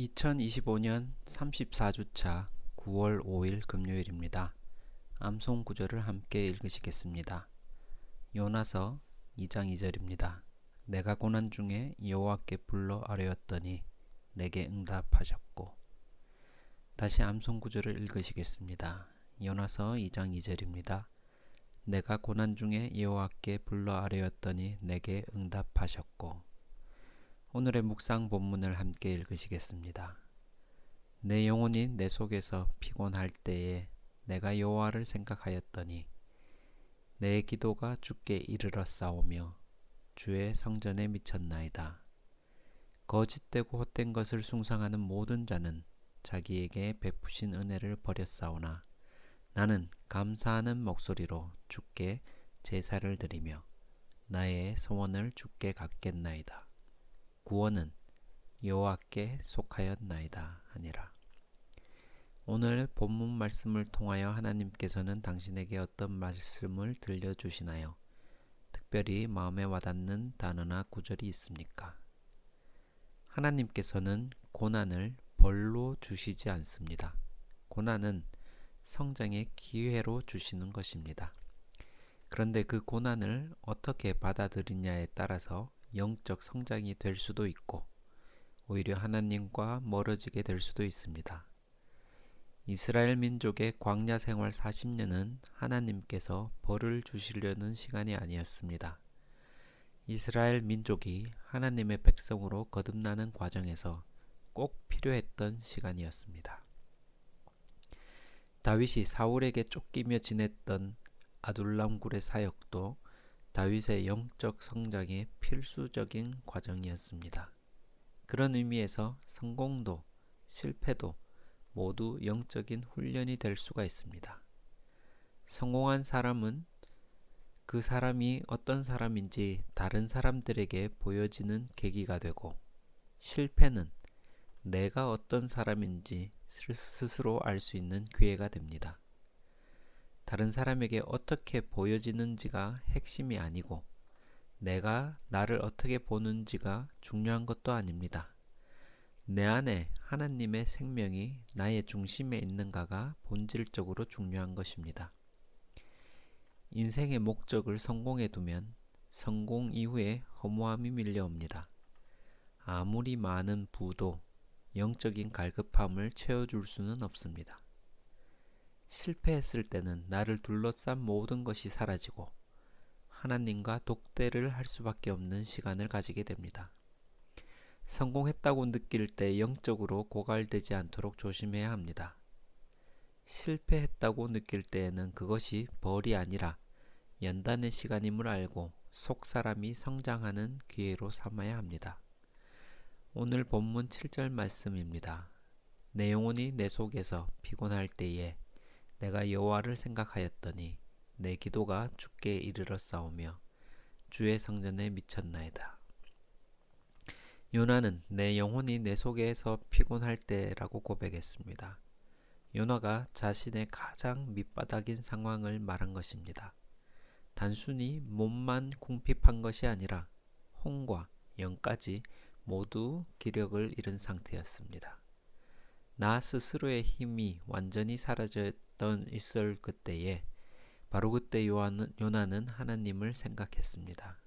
2025년 34주차 9월 5일 금요일입니다. 암송 구절을 함께 읽으시겠습니다. 요나서 2장 2절입니다. 내가 고난 중에 여호와께 불러 아뢰었더니 내게 응답하셨고. 다시 암송 구절을 읽으시겠습니다. 요나서 2장 2절입니다. 내가 고난 중에 여호와께 불러 아뢰었더니 내게 응답하셨고. 오늘의 묵상 본문을 함께 읽으시겠습니다. 내 영혼이 내 속에서 피곤할 때에 내가 여호와를 생각하였더니 내 기도가 주께 이르러 싸우며 주의 성전에 미쳤나이다. 거짓되고 헛된 것을 숭상하는 모든 자는 자기에게 베푸신 은혜를 버렸사오나 나는 감사하는 목소리로 주께 제사를 드리며 나의 소원을 주께 갚겠나이다. 구원은 여호와께 속하였나이다 하니라. 오늘 본문 말씀을 통하여 하나님께서는 당신에게 어떤 말씀을 들려주시나요? 특별히 마음에 와닿는 단어나 구절이 있습니까? 하나님께서는 고난을 벌로 주시지 않습니다. 고난은 성장의 기회로 주시는 것입니다. 그런데 그 고난을 어떻게 받아들이냐에 따라서 영적 성장이 될 수도 있고 오히려 하나님과 멀어지게 될 수도 있습니다. 이스라엘 민족의 광야 생활 40년은 하나님께서 벌을 주시려는 시간이 아니었습니다. 이스라엘 민족이 하나님의 백성으로 거듭나는 과정에서 꼭 필요했던 시간이었습니다. 다윗이 사울에게 쫓기며 지냈던 아둘람굴의 사역도 다윗의 영적 성장의 필수적인 과정이었습니다. 그런 의미에서 성공도 실패도 모두 영적인 훈련이 될 수가 있습니다. 성공한 사람은 그 사람이 어떤 사람인지 다른 사람들에게 보여지는 계기가 되고, 실패는 내가 어떤 사람인지 스스로 알 수 있는 기회가 됩니다. 다른 사람에게 어떻게 보여지는지가 핵심이 아니고 내가 나를 어떻게 보는지가 중요한 것도 아닙니다. 내 안에 하나님의 생명이 나의 중심에 있는가가 본질적으로 중요한 것입니다. 인생의 목적을 성공에 두면 성공 이후에 허무함이 밀려옵니다. 아무리 많은 부도 영적인 갈급함을 채워줄 수는 없습니다. 실패했을 때는 나를 둘러싼 모든 것이 사라지고 하나님과 독대를 할 수밖에 없는 시간을 가지게 됩니다. 성공했다고 느낄 때 영적으로 고갈되지 않도록 조심해야 합니다. 실패했다고 느낄 때에는 그것이 벌이 아니라 연단의 시간임을 알고 속사람이 성장하는 기회로 삼아야 합니다. 오늘 본문 7절 말씀입니다. 내 영혼이 내 속에서 피곤할 때에 내가 여호와를 생각하였더니 내 기도가 주께 이르러 싸우며 주의 성전에 미쳤나이다. 요나는 내 영혼이 내 속에서 피곤할 때라고 고백했습니다. 요나가 자신의 가장 밑바닥인 상황을 말한 것입니다. 단순히 몸만 궁핍한 것이 아니라 혼과 영까지 모두 기력을 잃은 상태였습니다. 나 스스로의 힘이 완전히 사라졌던 있을 그때에 바로 그때 요나는 하나님을 생각했습니다.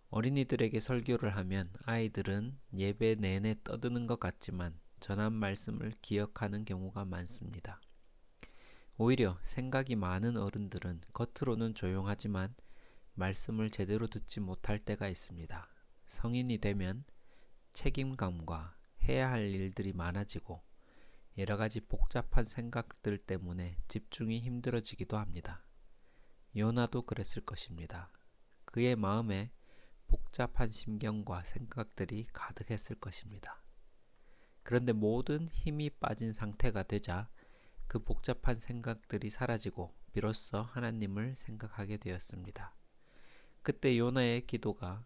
어린이들에게 설교를 하면 아이들은 예배 내내 떠드는 것 같지만 전한 말씀을 기억하는 경우가 많습니다. 오히려 생각이 많은 어른들은 겉으로는 조용하지만 말씀을 제대로 듣지 못할 때가 있습니다. 성인이 되면 책임감과 해야 할 일들이 많아지고 여러 가지 복잡한 생각들 때문에 집중이 힘들어지기도 합니다. 요나도 그랬을 것입니다. 그의 마음에 복잡한 심경과 생각들이 가득했을 것입니다. 그런데 모든 힘이 빠진 상태가 되자 그 복잡한 생각들이 사라지고 비로소 하나님을 생각하게 되었습니다. 그때 요나의 기도가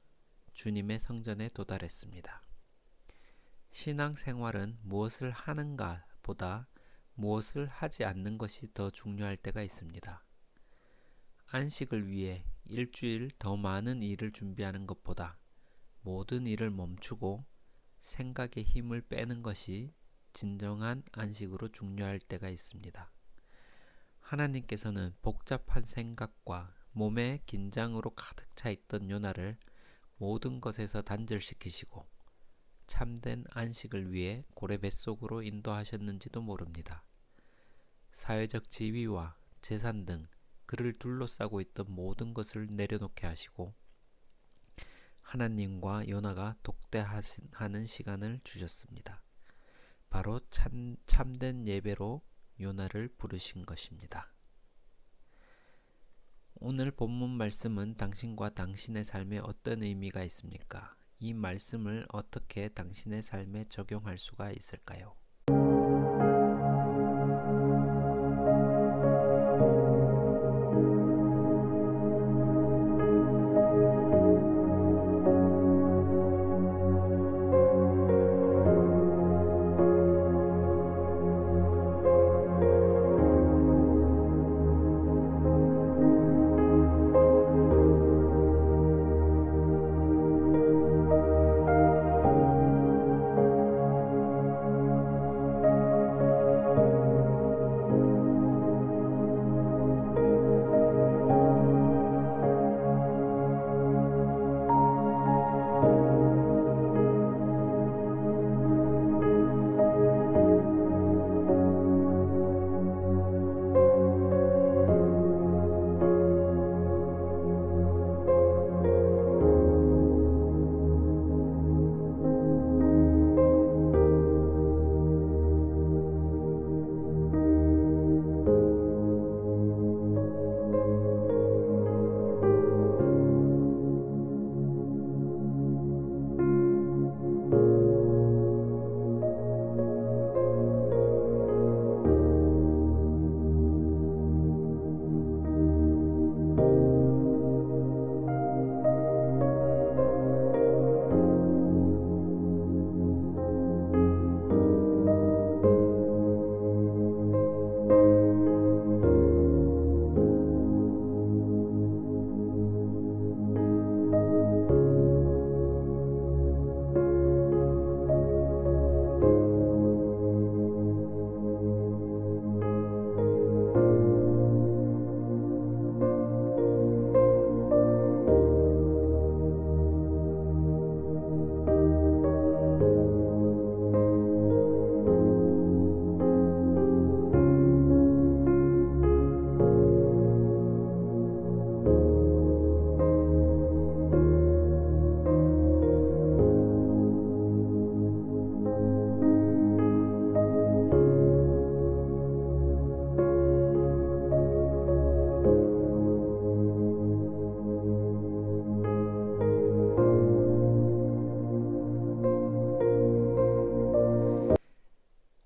주님의 성전에 도달했습니다. 신앙생활은 무엇을 하는가 보다 무엇을 하지 않는 것이 더 중요할 때가 있습니다. 안식을 위해 일주일 더 많은 일을 준비하는 것보다 모든 일을 멈추고 생각의 힘을 빼는 것이 진정한 안식으로 중요할 때가 있습니다. 하나님께서는 복잡한 생각과 몸의 긴장으로 가득 차 있던 요나를 모든 것에서 단절시키시고 참된 안식을 위해 고래 뱃속으로 인도하셨는지도 모릅니다. 사회적 지위와 재산 등 그를 둘러싸고 있던 모든 것을 내려놓게 하시고 하나님과 요나가 독대하는 시간을 주셨습니다. 바로 참된 예배로 요나를 부르신 것입니다. 오늘 본문 말씀은 당신과 당신의 삶에 어떤 의미가 있습니까? 이 말씀을 어떻게 당신의 삶에 적용할 수가 있을까요?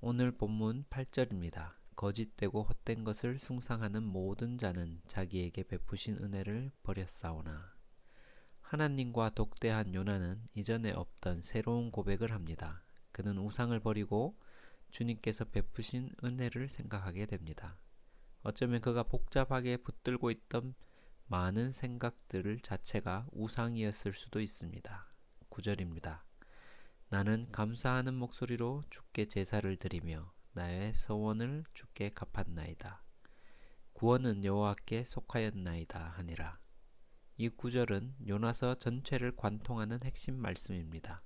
오늘 본문 8절입니다. 거짓되고 헛된 것을 숭상하는 모든 자는 자기에게 베푸신 은혜를 버렸사오나. 하나님과 독대한 요나는 이전에 없던 새로운 고백을 합니다. 그는 우상을 버리고 주님께서 베푸신 은혜를 생각하게 됩니다. 어쩌면 그가 복잡하게 붙들고 있던 많은 생각들 자체가 우상이었을 수도 있습니다. 9절입니다. 나는 감사하는 목소리로 주께 제사를 드리며 나의 서원을 주께 갚았나이다. 구원은 여호와께 속하였나이다 하니라. 이 구절은 요나서 전체를 관통하는 핵심 말씀입니다.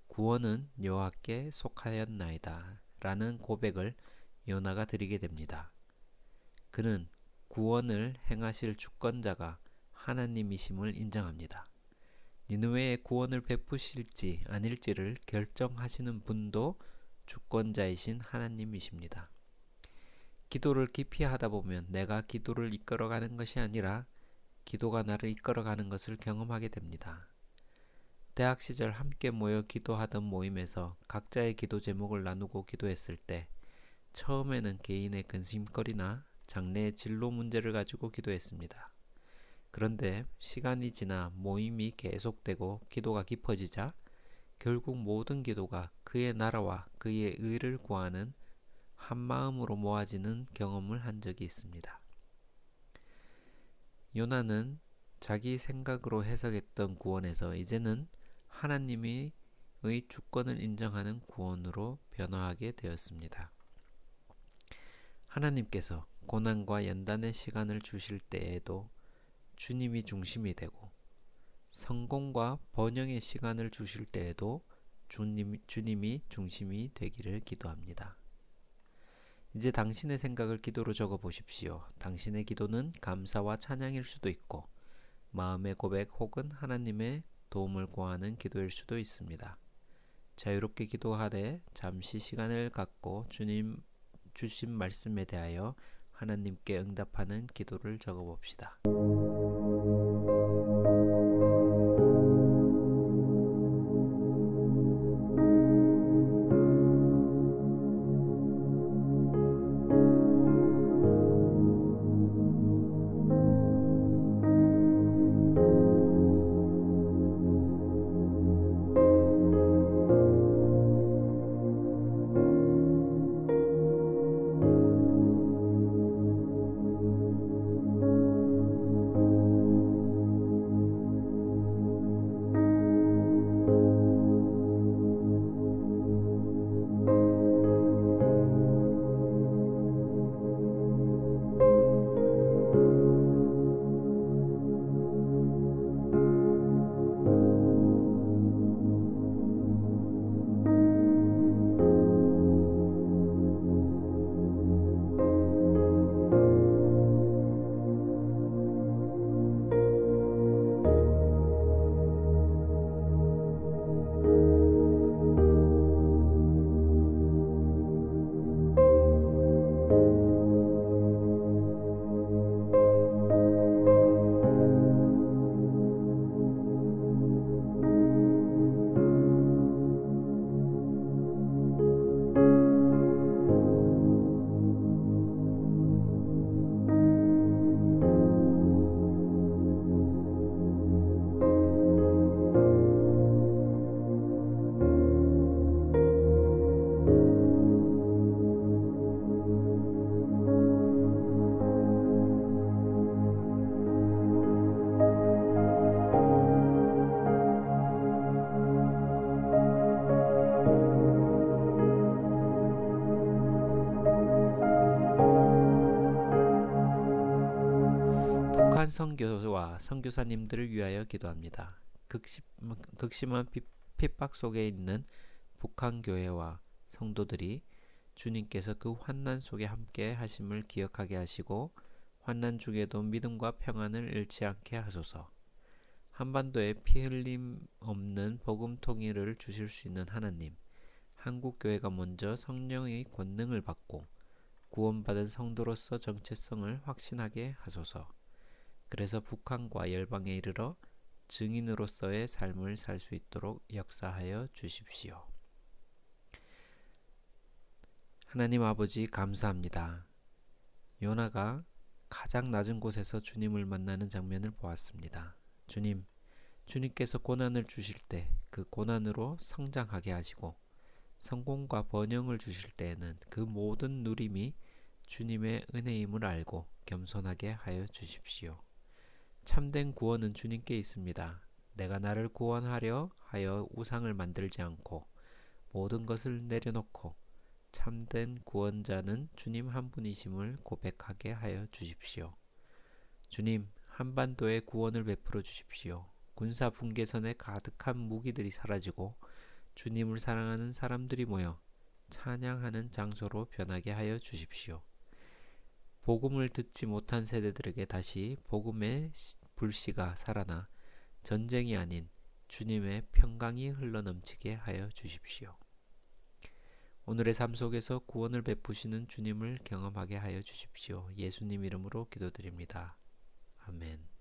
구원은 여호와께 속하였나이다 라는 고백을 요나가 드리게 됩니다. 그는 구원을 행하실 주권자가 하나님이심을 인정합니다. 니느웨의 구원을 베푸실지 아닐지를 결정하시는 분도 주권자이신 하나님이십니다. 기도를 깊이 하다 보면 내가 기도를 이끌어가는 것이 아니라 기도가 나를 이끌어가는 것을 경험하게 됩니다. 대학 시절 함께 모여 기도하던 모임에서 각자의 기도 제목을 나누고 기도했을 때 처음에는 개인의 근심거리나 장래의 진로 문제를 가지고 기도했습니다. 그런데 시간이 지나 모임이 계속되고 기도가 깊어지자 결국 모든 기도가 그의 나라와 그의 의를 구하는 한마음으로 모아지는 경험을 한 적이 있습니다. 요나는 자기 생각으로 해석했던 구원에서 이제는 하나님이 주권을 인정하는 구원으로 변화하게 되었습니다. 하나님께서 고난과 연단의 시간을 주실 때에도 주님이 중심이 되고 성공과 번영의 시간을 주실 때에도 주님이 중심이 되기를 기도합니다. 이제 당신의 생각을 기도로 적어 보십시오. 당신의 기도는 감사와 찬양일 수도 있고 마음의 고백 혹은 하나님의 도움을 구하는 기도일 수도 있습니다. 자유롭게 기도하되 잠시 시간을 갖고 주님 주신 말씀에 대하여 하나님께 응답하는 기도를 적어 봅시다. 북한 선교와 선교사님들을 위하여 기도합니다. 극심한 핍박 속에 있는 북한 교회와 성도들이 주님께서 그 환난 속에 함께 하심을 기억하게 하시고 환난 중에도 믿음과 평안을 잃지 않게 하소서. 한반도에 피 흘림 없는 복음 통일을 주실 수 있는 하나님, 한국 교회가 먼저 성령의 권능을 받고 구원받은 성도로서 정체성을 확신하게 하소서. 그래서 북한과 열방에 이르러 증인으로서의 삶을 살 수 있도록 역사하여 주십시오. 하나님 아버지 감사합니다. 요나가 가장 낮은 곳에서 주님을 만나는 장면을 보았습니다. 주님께서 고난을 주실 때 그 고난으로 성장하게 하시고 성공과 번영을 주실 때에는 그 모든 누림이 주님의 은혜임을 알고 겸손하게 하여 주십시오. 참된 구원은 주님께 있습니다. 내가 나를 구원하려 하여 우상을 만들지 않고 모든 것을 내려놓고 참된 구원자는 주님 한 분이심을 고백하게 하여 주십시오. 주님, 한반도에 구원을 베풀어 주십시오. 군사 분계선에 가득한 무기들이 사라지고 주님을 사랑하는 사람들이 모여 찬양하는 장소로 변하게 하여 주십시오. 복음을 듣지 못한 세대들에게 다시 복음의 불씨가 살아나 전쟁이 아닌 주님의 평강이 흘러넘치게 하여 주십시오. 오늘의 삶 속에서 구원을 베푸시는 주님을 경험하게 하여 주십시오. 예수님 이름으로 기도드립니다. 아멘.